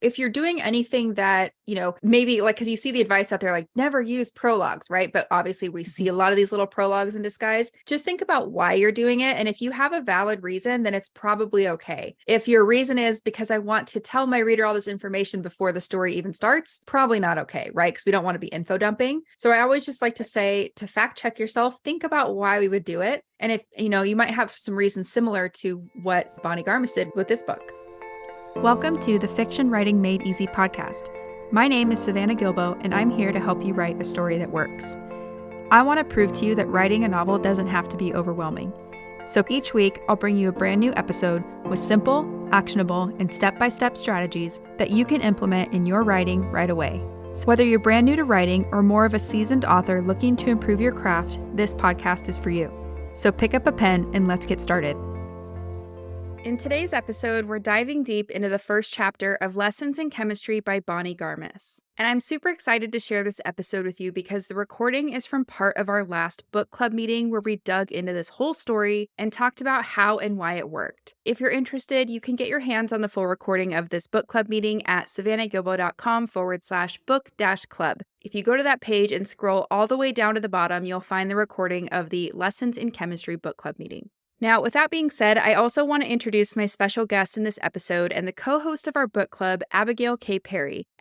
if you're doing anything that, maybe like, because you see the advice out there, like never use prologues, right? But obviously we see a lot of these little prologues in disguise. Just think about why you're doing it. And if you have a valid reason, then it's probably okay. If your reason is because I want to tell my reader all this information before the story even starts, probably not okay, right? Because we don't want to be info dumping. So I always just like to say to fact check yourself, think about why we would do it. And if, you might have some reasons similar to what Bonnie Garmus did with this book. Welcome to the Fiction Writing Made Easy podcast. My name is Savannah Gilbo, and I'm here to help you write a story that works. I want to prove to you that writing a novel doesn't have to be overwhelming. So each week, I'll bring you a brand new episode with simple, actionable, and step-by-step strategies that you can implement in your writing right away. So whether you're brand new to writing or more of a seasoned author looking to improve your craft, this podcast is for you. So pick up a pen and let's get started. In today's episode, we're diving deep into the first chapter of Lessons in Chemistry by Bonnie Garmus. And I'm super excited to share this episode with you because the recording is from part of our last book club meeting where we dug into this whole story and talked about how and why it worked. If you're interested, you can get your hands on the full recording of this book club meeting at savannahgilbo.com/book-club. If you go to that page and scroll all the way down to the bottom, you'll find the recording of the Lessons in Chemistry book club meeting. Now, with that being said, I also want to introduce my special guest in this episode and the co-host of our book club, Abigail K.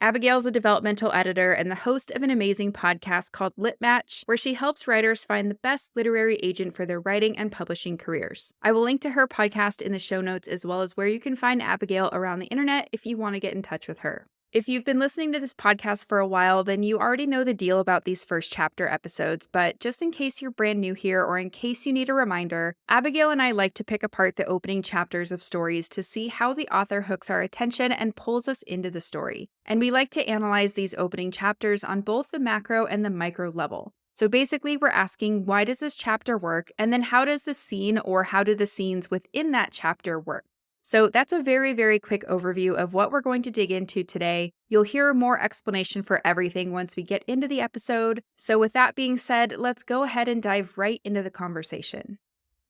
Abigail's a developmental editor and the host of an amazing podcast called Lit Match, where she helps writers find the best literary agent for their writing and publishing careers. I will link to her podcast in the show notes as well as where you can find Abigail around the internet if you want to get in touch with her. If you've been listening to this podcast for a while, then you already know the deal about these first chapter episodes, but just in case you're brand new here or in case you need a reminder, Abigail and I like to pick apart the opening chapters of stories to see how the author hooks our attention and pulls us into the story. And we like to analyze these opening chapters on both the macro and the micro level. So basically, we're asking, why does this chapter work? And then how does the scene or how do the scenes within that chapter work? So that's a very, very quick overview of what we're going to dig into today. You'll hear more explanation for everything once we get into the episode. So with that being said, let's go ahead and dive right into the conversation.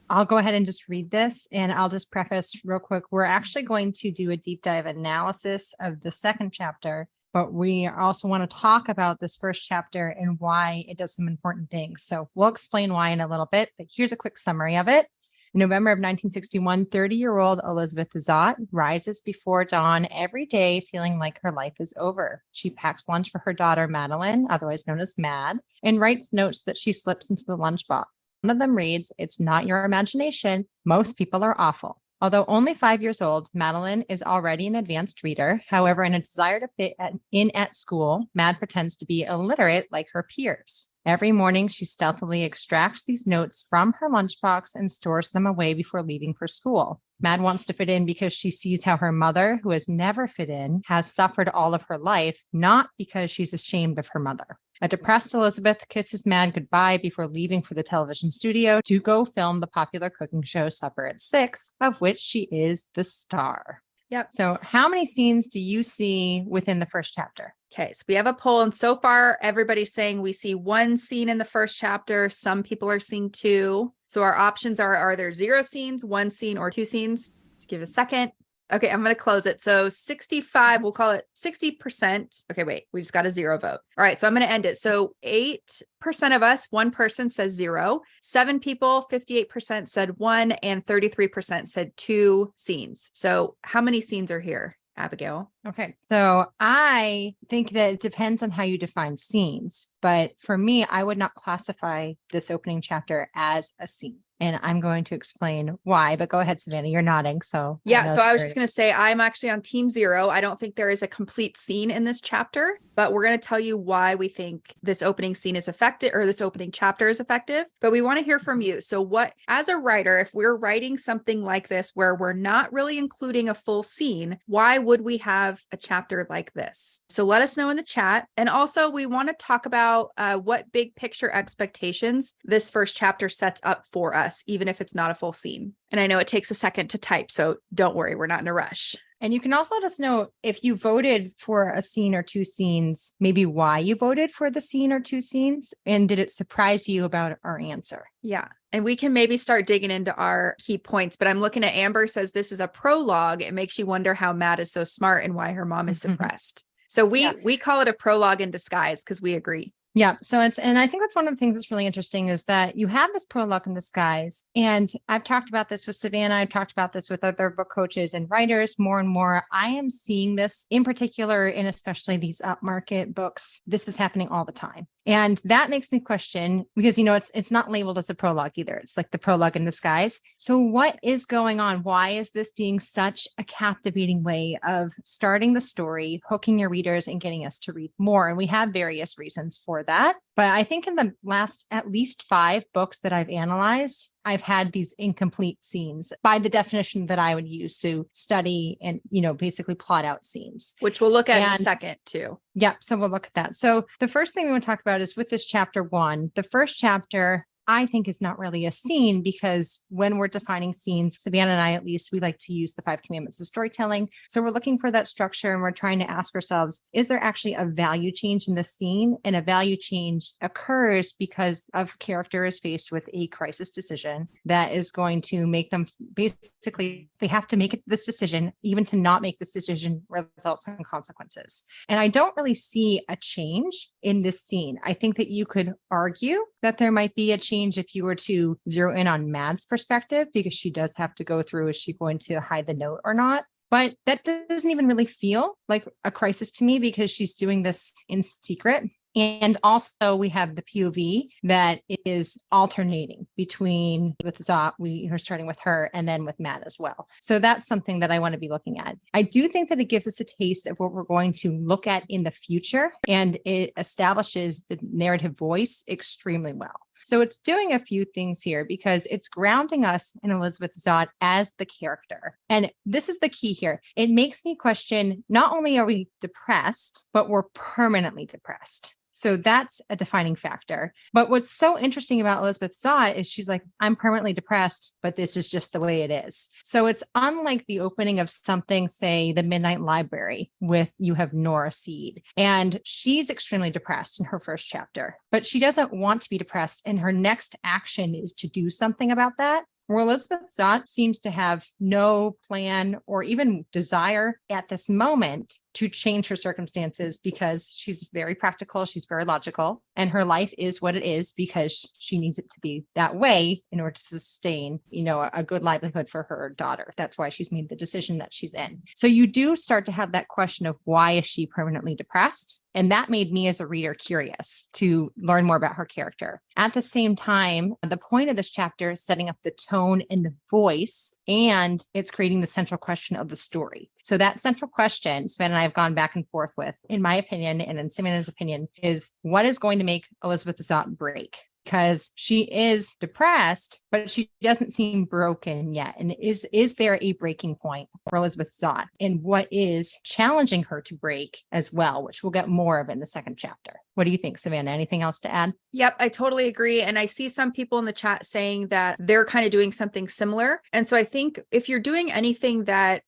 I'll go ahead and just read this, and I'll just preface real quick. We're actually going to do a deep dive analysis of the second chapter, but we also want to talk about this first chapter and why it does some important things. So we'll explain why in a little bit, but here's a quick summary of it. In November of 1961, 30-year-old Elizabeth Zott rises before dawn every day feeling like her life is over. She packs lunch for her daughter, Madeline, otherwise known as Mad, and writes notes that she slips into the lunchbox. One of them reads, "It's not your imagination. Most people are awful." Although only 5 years old, Madeline is already an advanced reader. However, in a desire to fit in at school, Mad pretends to be illiterate like her peers. Every morning, she stealthily extracts these notes from her lunchbox and stores them away before leaving for school. Mad wants to fit in because she sees how her mother, who has never fit in, has suffered all of her life, not because she's ashamed of her mother. A depressed Elizabeth kisses Mad goodbye before leaving for the television studio to go film the popular cooking show Supper at 6, of which she is the star. Yep. So how many scenes do you see within the first chapter? Okay, so we have a poll, and so far everybody's saying we see one scene in the first chapter. Some people are seeing two. So our options are there 0 scenes, 1 scene, or 2 scenes? Just give it a second. Okay, I'm going to close it. So 65, we'll call it 60%. Okay, wait, we just got a 0 vote. All right, so I'm going to end it. So 8% of us, 1 person says 0. 7 people, 58% said 1, and 33% said 2 scenes. So how many scenes are here, Abigail? Okay, so I think that it depends on how you define scenes. But for me, I would not classify this opening chapter as a scene. And I'm going to explain why, but go ahead, Savannah, you're nodding. So yeah, so I was just going to say, I'm actually on team 0. I don't think there is a complete scene in this chapter, but we're going to tell you why we think this opening scene is effective, or this opening chapter is effective, but we want to hear from you. So what, as a writer, if we're writing something like this, where we're not really including a full scene, why would we have a chapter like this? So let us know in the chat. And also we want to talk about what big picture expectations this first chapter sets up for us, even if it's not a full scene. And I know it takes a second to type, so don't worry, we're not in a rush. And you can also let us know if you voted for a scene or 2 scenes, maybe why you voted for the scene or 2 scenes, and did it surprise you about our answer? Yeah. And we can maybe start digging into our key points, but I'm looking at Amber says this is a prologue. It makes you wonder how Matt is so smart and why her mom is depressed. So we call it a prologue in disguise because we agree. Yeah. So and I think that's one of the things that's really interesting is that you have this prologue in disguise. And I've talked about this with Savannah. I've talked about this with other book coaches and writers more and more. I am seeing this in particular in especially these upmarket books. This is happening all the time. And that makes me question because, it's not labeled as a prologue either. It's like the prologue in disguise. So what is going on? Why is this being such a captivating way of starting the story, hooking your readers and getting us to read more? And we have various reasons for that. But I think in the last at least 5 books that I've analyzed, I've had these incomplete scenes by the definition that I would use to study and, basically plot out scenes. Which we'll look at in a second too. Yeah. So we'll look at that. So the first thing we want to talk about is with this chapter 1, the first chapter, I think is not really a scene because when we're defining scenes, Savannah and I, at least, we like to use the 5 commandments of storytelling. So we're looking for that structure and we're trying to ask ourselves, is there actually a value change in the scene? And a value change occurs because of character is faced with a crisis decision that is going to make them basically, they have to make this decision, even to not make this decision results in consequences. And I don't really see a change in this scene. I think that you could argue that there might be a change if you were to zero in on Mad's perspective, because she does have to go through, is she going to hide the note or not? But that doesn't even really feel like a crisis to me because she's doing this in secret. And also we have the POV that is alternating between with Zot, we are starting with her and then with Matt as well. So that's something that I want to be looking at. I do think that it gives us a taste of what we're going to look at in the future, and it establishes the narrative voice extremely well. So it's doing a few things here because it's grounding us in Elizabeth Zott as the character. And this is the key here. It makes me question, not only are we depressed, but we're permanently depressed. So that's a defining factor. But what's so interesting about Elizabeth Zott is she's like, I'm permanently depressed, but this is just the way it is. So it's unlike the opening of something, say, The Midnight Library with You Have Nora Seed. And she's extremely depressed in her first chapter, but she doesn't want to be depressed. And her next action is to do something about that. Where Elizabeth Zott seems to have no plan or even desire at this moment to change her circumstances because she's very practical, she's very logical, and her life is what it is because she needs it to be that way in order to sustain, a good livelihood for her daughter. That's why she's made the decision that she's in. So you do start to have that question of why is she permanently depressed? And that made me as a reader curious to learn more about her character. At the same time, the point of this chapter is setting up the tone and the voice, and it's creating the central question of the story. So that central question, Savannah and I have gone back and forth with, in my opinion, and in Savannah's opinion, is what is going to make Elizabeth Zott break? Because she is depressed, but she doesn't seem broken yet. And is there a breaking point for Elizabeth Zott? And what is challenging her to break as well, which we'll get more of in the second chapter. What do you think, Savannah? Anything else to add? Yep, I totally agree. And I see some people in the chat saying that they're kind of doing something similar. And so I think if you're doing anything that,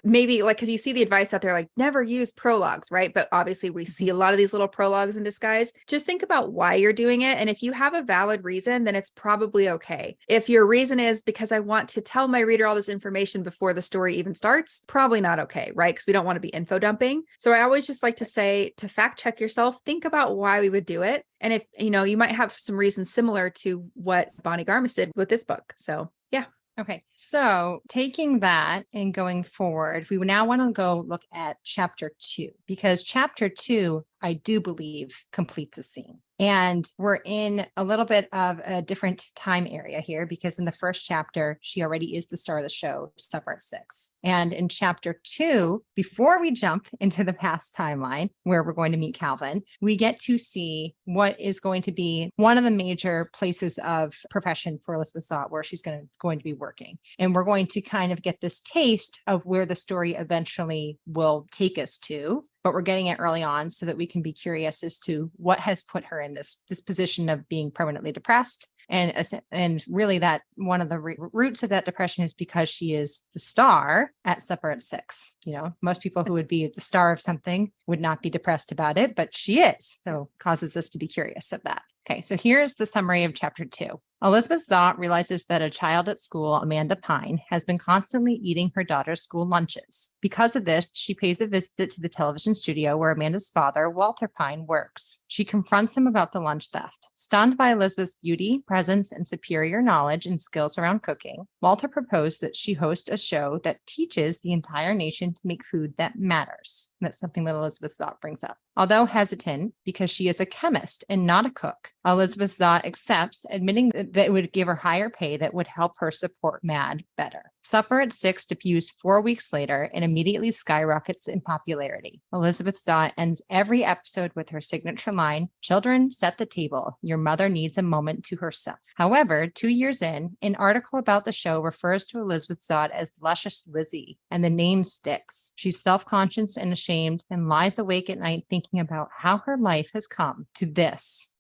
maybe like, because you see the advice out there, like never use prologues, right? But obviously we see a lot of these little prologues in disguise. Just think about why you're doing it. And if you have a valid reason, then it's probably okay. If your reason is because I want to tell my reader all this information before the story even starts, probably not okay, right? Because we don't want to be info dumping. So I always just like to say to fact check yourself, think about why we would do it. And if, you might have some reasons similar to what Bonnie Garmus did with this book. So yeah. Okay. So taking that and going forward, we now want to go look at chapter 2, because chapter 2, I do believe, completes a scene. And we're in a little bit of a different time area here because in the first chapter, she already is the star of the show, Supper at 6. And in chapter 2, before we jump into the past timeline where we're going to meet Calvin, we get to see what is going to be one of the major places of profession for Elizabeth Zott where she's going to be working. And we're going to kind of get this taste of where the story eventually will take us to, but we're getting it early on so that we can be curious as to what has put her in this position of being permanently depressed. And really that one of the roots of that depression is because she is the star at Supper at 6. Most people who would be the star of something would not be depressed about it, but she is. So causes us to be curious of that. Okay, so here's the summary of chapter 2. Elizabeth Zott realizes that a child at school, Amanda Pine, has been constantly eating her daughter's school lunches. Because of this, she pays a visit to the television studio where Amanda's father, Walter Pine, works. She confronts him about the lunch theft. Stunned by Elizabeth's beauty, presence, and superior knowledge and skills around cooking, Walter proposed that she host a show that teaches the entire nation to make food that matters. And that's something that Elizabeth Zott brings up. Although hesitant, because she is a chemist and not a cook, Elizabeth Zott accepts, admitting that it would give her higher pay that would help her support Mad better. Supper at 6 debuts 4 weeks later and immediately skyrockets in popularity. Elizabeth Zott ends every episode with her signature line, "Children, set the table. Your mother needs a moment to herself." However, 2 years in, an article about the show refers to Elizabeth Zott as Luscious Lizzie, and the name sticks. She's self-conscious and ashamed and lies awake at night thinking about how her life has come to this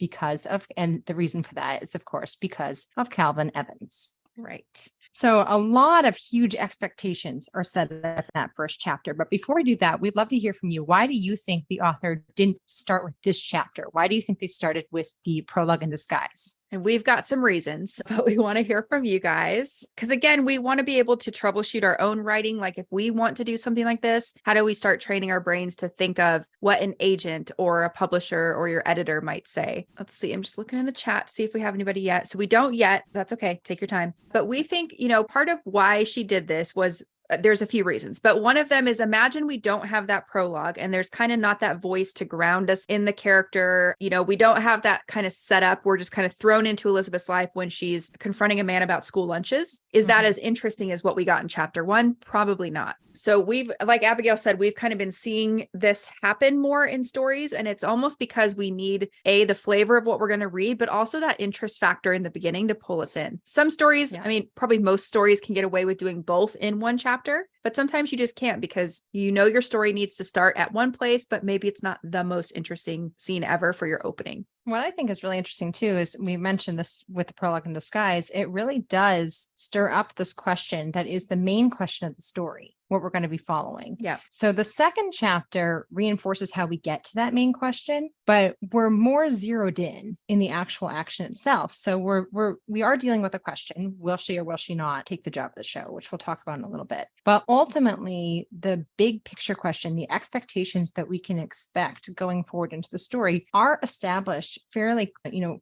and the reason for that is, of course, because of Calvin Evans. Right. So a lot of huge expectations are set up in that first chapter. But before we do that, we'd love to hear from you. Why do you think the author didn't start with this chapter? Why do you think they started with the prologue in disguise? And we've got some reasons, but we want to hear from you guys. Because again, we want to be able to troubleshoot our own writing. Like if we want to do something like this, how do we start training our brains to think of what an agent or a publisher or your editor might say? Let's see. I'm just looking in the chat to see if we have anybody yet. So we don't yet. That's okay. Take your time. But we think, part of why she did this was there's a few reasons, but one of them is imagine we don't have that prologue and there's kind of not that voice to ground us in the character. We don't have that kind of setup. We're just kind of thrown into Elizabeth's life when she's confronting a man about school lunches. Is that as interesting as what we got in chapter 1? Probably not. So like Abigail said, we've kind of been seeing this happen more in stories. And it's almost because we need the flavor of what we're going to read, but also that interest factor in the beginning to pull us in. Some stories, Yes. I mean, probably most stories can get away with doing both in one chapter. But sometimes you just can't because your story needs to start at one place, but maybe it's not the most interesting scene ever for your opening. What I think is really interesting too is we mentioned this with the prologue in disguise. It really does stir up this question that is the main question of the story, what we're going to be following. Yeah. So the second chapter reinforces how we get to that main question, but we're more zeroed in the actual action itself. So we are dealing with a question: will she or will she not take the job of the show, which we'll talk about in a little bit. But ultimately, the big picture question, the expectations that we can expect going forward into the story are established fairly,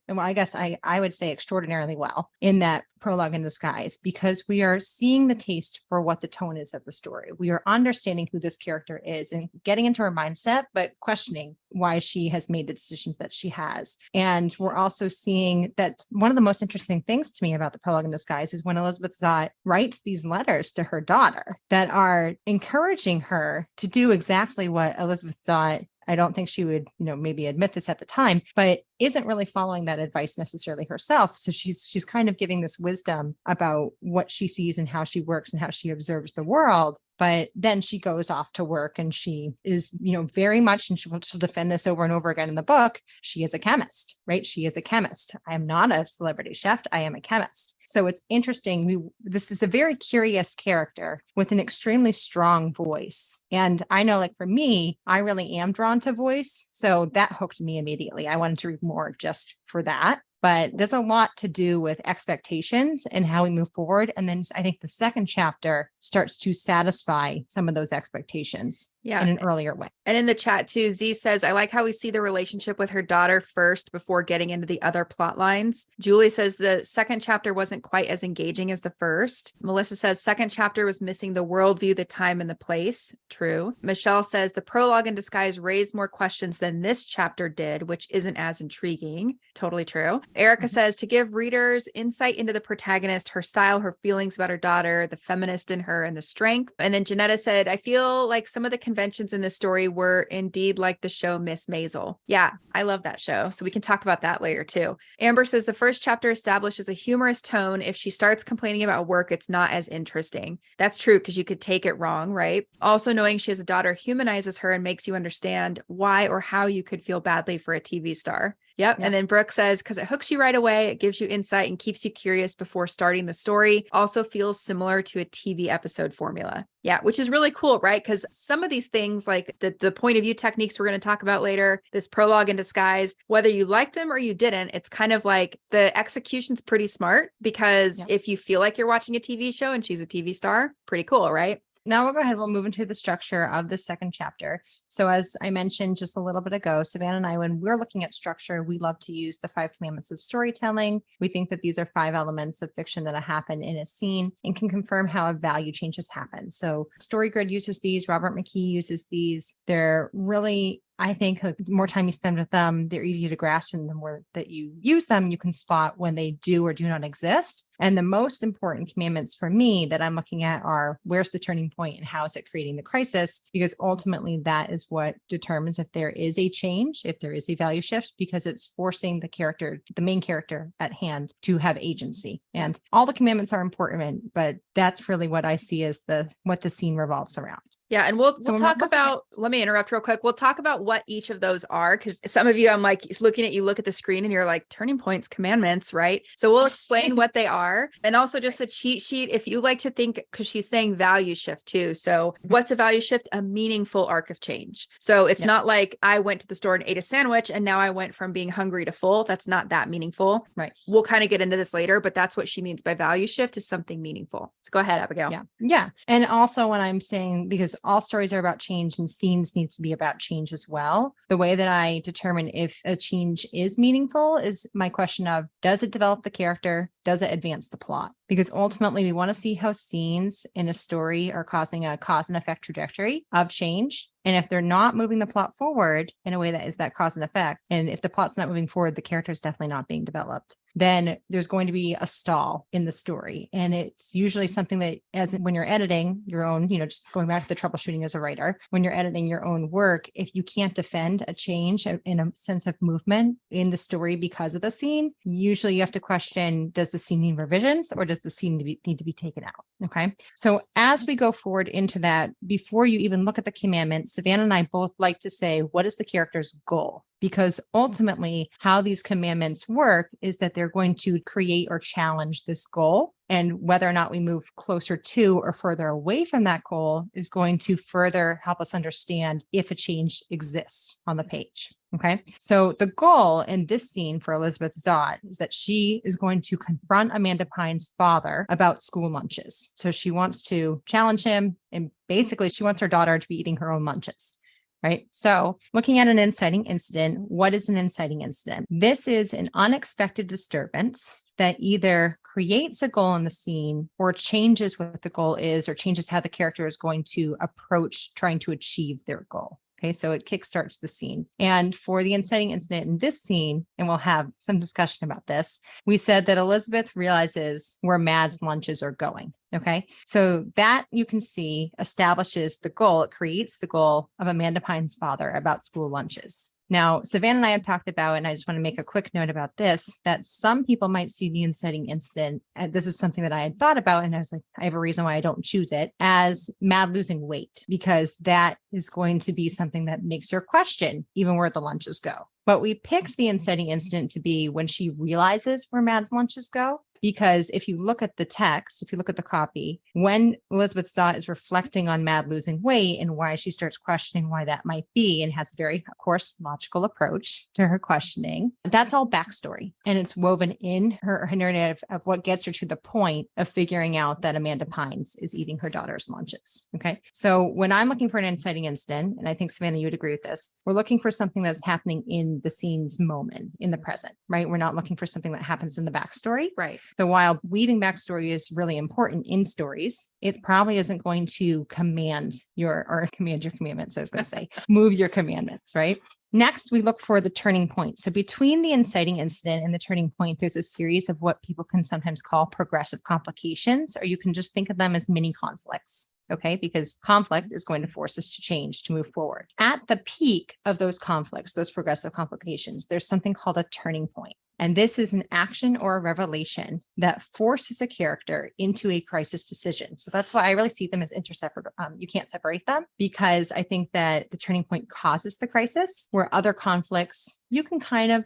I guess I would say extraordinarily well in that prologue in disguise, because we are seeing the taste for what the tone is of the story. We are understanding who this character is and getting into her mindset, but questioning why she has made the decisions that she has. And we're also seeing that one of the most interesting things to me about the prologue in disguise is when Elizabeth Zott writes these letters to her daughter that are encouraging her to do exactly what Elizabeth Zott, I don't think she would, maybe admit this at the time, but isn't really following that advice necessarily herself. So she's kind of giving this wisdom about what she sees and how she works and how she observes the world. But then she goes off to work and she is, very much, and she'll defend this over and over again in the book, she is a chemist, right? She is a chemist. I am not a celebrity chef. I am a chemist. So it's interesting. This is a very curious character with an extremely strong voice. And I know, like for me, I really am drawn to voice. So that hooked me immediately. I wanted to read more just for that. But there's a lot to do with expectations and how we move forward. And then I think the second chapter starts to satisfy some of those expectations in an earlier way. And in the chat too, Z says, I like how we see the relationship with her daughter first before getting into the other plot lines. Julie says the second chapter wasn't quite as engaging as the first. Melissa says second chapter was missing the worldview, the time, and the place. True. Michelle says the prologue in disguise raised more questions than this chapter did, which isn't as intriguing. Totally true. Erica says to give readers insight into the protagonist, her style, her feelings about her daughter, the feminist in her, and the strength. And then Janetta said, I feel like some of the conventions in this story were indeed like the show Miss Maisel. Yeah, I love that show. So we can talk about that later too. Amber says the first chapter establishes a humorous tone. If she starts complaining about work, it's not as interesting. That's true because you could take it wrong, right? Also, knowing she has a daughter humanizes her and makes you understand why or how you could feel badly for a TV star. Yep. And then Brooke says, because it hooks you right away, it gives you insight and keeps you curious before starting the story. Also feels similar to a TV episode formula. Yeah, which is really cool, right? Because some of these things, like the point of view techniques we're going to talk about later, this prologue in disguise, whether you liked them or you didn't, it's kind of like the execution's pretty smart because if you feel like you're watching a TV show and she's a TV star, pretty cool, right? Now we'll go ahead. We'll move into the structure of the second chapter. So as I mentioned just a little bit ago, Savannah and I, when we're looking at structure, we love to use the 5 commandments of storytelling. We think that these are 5 elements of fiction that happen in a scene and can confirm how a value change has happened. So StoryGrid uses these. Robert McKee uses these. They're really, I think, the more time you spend with them, they're easy to grasp, and the more that you use them, you can spot when they do or do not exist. And the most important commandments for me that I'm looking at are, where's the turning point and how is it creating the crisis? Because ultimately that is what determines if there is a change, if there is a value shift, because it's forcing the character, the main character at hand, to have agency. And all the commandments are important, but that's really what I see as what the scene revolves around. Yeah. And we'll talk about, let me interrupt real quick. We'll talk about what each of those are. Cause some of you, I'm like looking at you, look at the screen and you're like, turning points, commandments, right? So we'll explain what they are. And also just a cheat sheet. If you like to think, cause she's saying value shift too. So what's a value shift? A meaningful arc of change. So it's not like I went to the store and ate a sandwich and now I went from being hungry to full. That's not that meaningful. Right. We'll kind of get into this later, but that's what she means by value shift, is something meaningful. So go ahead, Abigail. Yeah. And also when I'm saying, because all stories are about change and scenes needs to be about change as well. The way that I determine if a change is meaningful is my question of, does it develop the character? Does it advance the plot? Because ultimately we want to see how scenes in a story are causing a cause and effect trajectory of change. And if they're not moving the plot forward in a way that is that cause and effect, and if the plot's not moving forward, the character is definitely not being developed, then there's going to be a stall in the story. And it's usually something that, as when you're editing your own, just going back to the troubleshooting as a writer, when you're editing your own work, if you can't defend a change in a sense of movement in the story because of the scene, usually you have to question, does the scene need revisions or does the scene need to be taken out? Okay. So as we go forward into that, before you even look at the commandments, Savannah and I both like to say, what is the character's goal? Because ultimately how these commandments work is that they're going to create or challenge this goal. And whether or not we move closer to or further away from that goal is going to further help us understand if a change exists on the page. Okay. So the goal in this scene for Elizabeth Zott is that she is going to confront Amanda Pine's father about school lunches. So she wants to challenge him, and basically she wants her daughter to be eating her own lunches. Right. So looking at an inciting incident, what is an inciting incident? This is an unexpected disturbance that either creates a goal in the scene or changes what the goal is, or changes how the character is going to approach trying to achieve their goal. Okay, so it kickstarts the scene. And for the inciting incident in this scene, and we'll have some discussion about this, we said that Elizabeth realizes where Mad's lunches are going. Okay, so that you can see establishes the goal. It creates the goal of Amanda Pine's father about school lunches. Now, Savannah and I have talked about, and I just want to make a quick note about this, that some people might see the inciting incident, and this is something that I had thought about, and I was like, I have a reason why I don't choose it, as Mad losing weight, because that is going to be something that makes her question even where the lunches go. But we picked the inciting incident to be when she realizes where Mad's lunches go. Because if you look at the text, if you look at the copy, when Elizabeth Zott is reflecting on Mad losing weight and why she starts questioning why that might be, and has a very, of course, logical approach to her questioning, that's all backstory. And it's woven in her narrative of what gets her to the point of figuring out that Amanda Pines is eating her daughter's lunches. Okay. So when I'm looking for an inciting incident, and I think Savannah, you would agree with this, we're looking for something that's happening in the scene's moment, in the present, right? We're not looking for something that happens in the backstory. Right. So while weaving backstory is really important in stories, it probably isn't going to command your commandments, I was going to say, move your commandments, right? Next, we look for the turning point. So between the inciting incident and the turning point, there's a series of what people can sometimes call progressive complications, or you can just think of them as mini conflicts. Okay, because conflict is going to force us to change, to move forward. At the peak of those conflicts, those progressive complications, there's something called a turning point. And this is an action or a revelation that forces a character into a crisis decision. So that's why I really see them as interseparable. You can't separate them, because I think that the turning point causes the crisis, where other conflicts you can kind of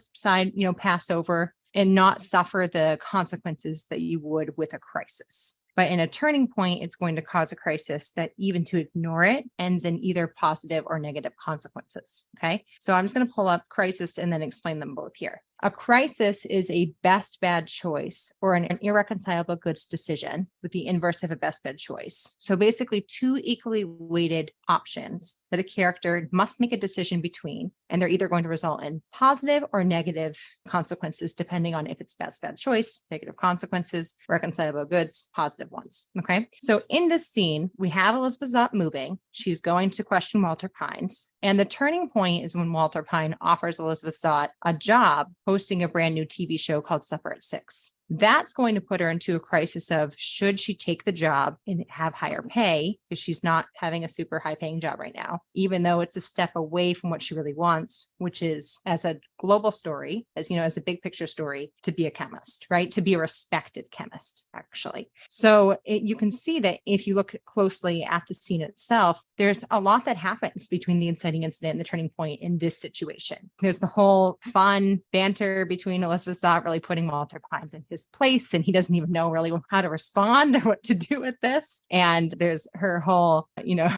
pass over and not suffer the consequences that you would with a crisis. But in a turning point, it's going to cause a crisis that even to ignore it ends in either positive or negative consequences. Okay. So I'm just going to pull up crisis and then explain them both here. A crisis is a best bad choice or an irreconcilable goods decision with the inverse of a best bad choice. So basically, two equally weighted options that a character must make a decision between, and they're either going to result in positive or negative consequences, depending on if it's best bad choice, negative consequences, reconcilable goods, positive ones. Okay. So in this scene, we have Elizabeth Zott moving. She's going to question Walter Pines. And the turning point is when Walter Pine offers Elizabeth Zott a job hosting a brand new TV show called Supper at 6. That's going to put her into a crisis of, should she take the job and have higher pay, because she's not having a super high paying job right now, even though it's a step away from what she really wants, which is, as a global story, as a big picture story, to be a chemist, right? To be a respected chemist, actually. So you can see that if you look closely at the scene itself, there's a lot that happens between the inciting incident and the turning point in this situation. There's the whole fun banter between Elizabeth Zott really putting Walter Pines in his place, and he doesn't even know really how to respond or what to do with this. And there's her whole,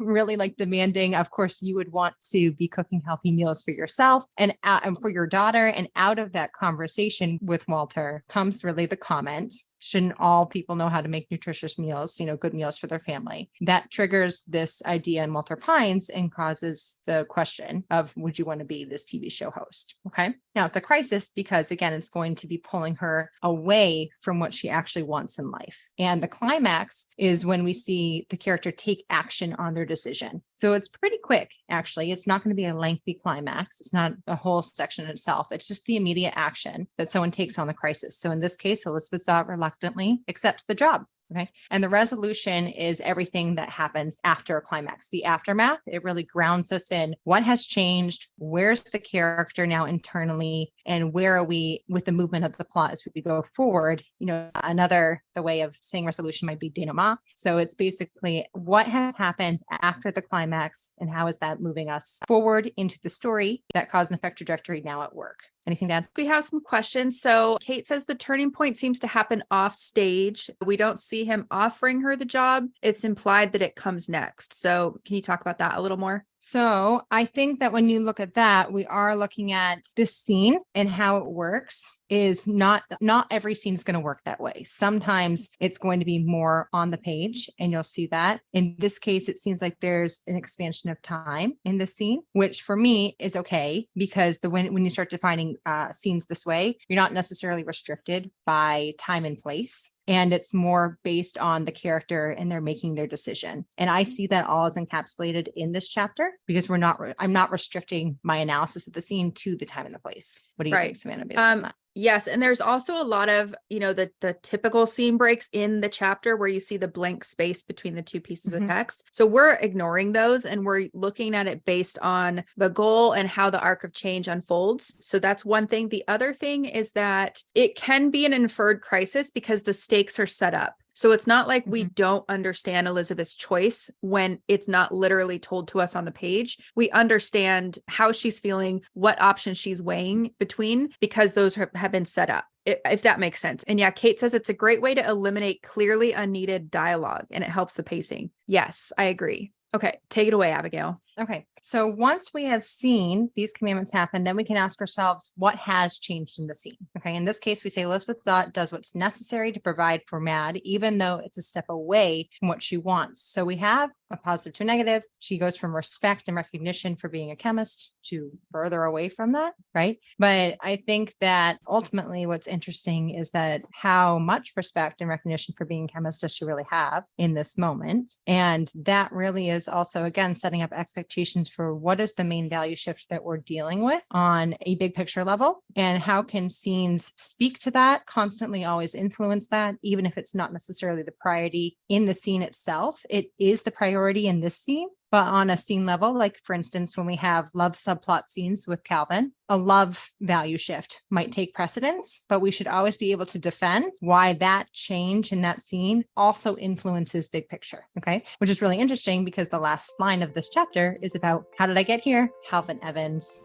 really like demanding, of course, you would want to be cooking healthy meals for yourself and for your daughter. And out of that conversation with Walter comes really the comment, shouldn't all people know how to make nutritious meals, good meals for their family? That triggers this idea in Walter Pines and causes the question of, would you want to be this TV show host? Okay. Now it's a crisis because, again, it's going to be pulling her away from what she actually wants in life. And the climax is when we see the character take action on their decision. So it's pretty quick, actually. It's not going to be a lengthy climax. It's not a whole section itself. It's just the immediate action that someone takes on the crisis. So in this case, Elizabeth Zott reluctantly accepts the job. Okay. And the resolution is everything that happens after a climax. The aftermath, it really grounds us in what has changed, where's the character now internally, and where are we with the movement of the plot as we go forward. The way of saying resolution might be denouement. So it's basically what has happened after the climax and how is that moving us forward into the story, that cause and effect trajectory now at work. Anything to add? We have some questions. So Kate says the turning point seems to happen off stage. We don't see him offering her the job. It's implied that it comes next. So can you talk about that a little more? So I think that when you look at that, we are looking at this scene and how it works is not every scene is going to work that way. Sometimes it's going to be more on the page and you'll see that. In this case, it seems like there's an expansion of time in the scene, which for me is okay, because when you start defining scenes this way, you're not necessarily restricted by time and place. And it's more based on the character and they're making their decision. And I see that all is encapsulated in this chapter because I'm not restricting my analysis of the scene to the time and the place. What do you think, Savannah, based on that? Yes. And there's also a lot of, the typical scene breaks in the chapter where you see the blank space between the two pieces of text. So we're ignoring those and we're looking at it based on the goal and how the arc of change unfolds. So that's one thing. The other thing is that it can be an inferred crisis because the stakes are set up. So it's not like we don't understand Elizabeth's choice when it's not literally told to us on the page. We understand how she's feeling, what options she's weighing between, because those have been set up, if that makes sense. And yeah, Kate says it's a great way to eliminate clearly unneeded dialogue and it helps the pacing. Yes, I agree. Okay, take it away, Abigail. Okay. So once we have seen these commandments happen, then we can ask ourselves, what has changed in the scene? Okay. In this case, we say Elizabeth Zott does what's necessary to provide for Mad, even though it's a step away from what she wants. So we have a positive to a negative. She goes from respect and recognition for being a chemist to further away from that. Right. But I think that ultimately what's interesting is that how much respect and recognition for being a chemist does she really have in this moment? And that really is also, again, setting up expectations for what is the main value shift that we're dealing with on a big picture level, and how can scenes speak to that, constantly always influence that, even if it's not necessarily the priority in the scene itself. It is the priority in this scene, But on a scene level, like for instance, when we have love subplot scenes with Calvin, a love value shift might take precedence, but we should always be able to defend why that change in that scene also influences big picture. Okay. Which is really interesting because the last line of this chapter is about how did I get here? Calvin Evans.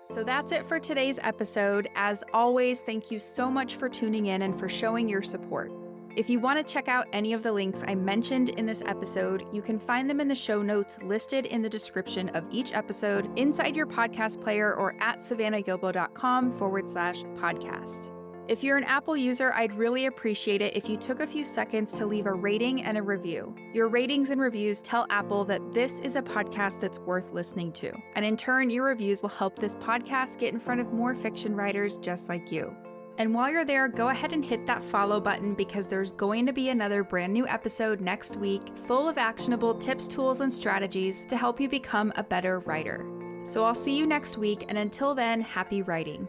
So that's it for today's episode. As always, thank you so much for tuning in and for showing your support. If you want to check out any of the links I mentioned in this episode, you can find them in the show notes listed in the description of each episode, inside your podcast player, or at savannahgilbo.com/podcast. If you're an Apple user, I'd really appreciate it if you took a few seconds to leave a rating and a review. Your ratings and reviews tell Apple that this is a podcast that's worth listening to. And in turn, your reviews will help this podcast get in front of more fiction writers just like you. And while you're there, go ahead and hit that follow button because there's going to be another brand new episode next week full of actionable tips, tools, and strategies to help you become a better writer. So I'll see you next week, and until then, happy writing.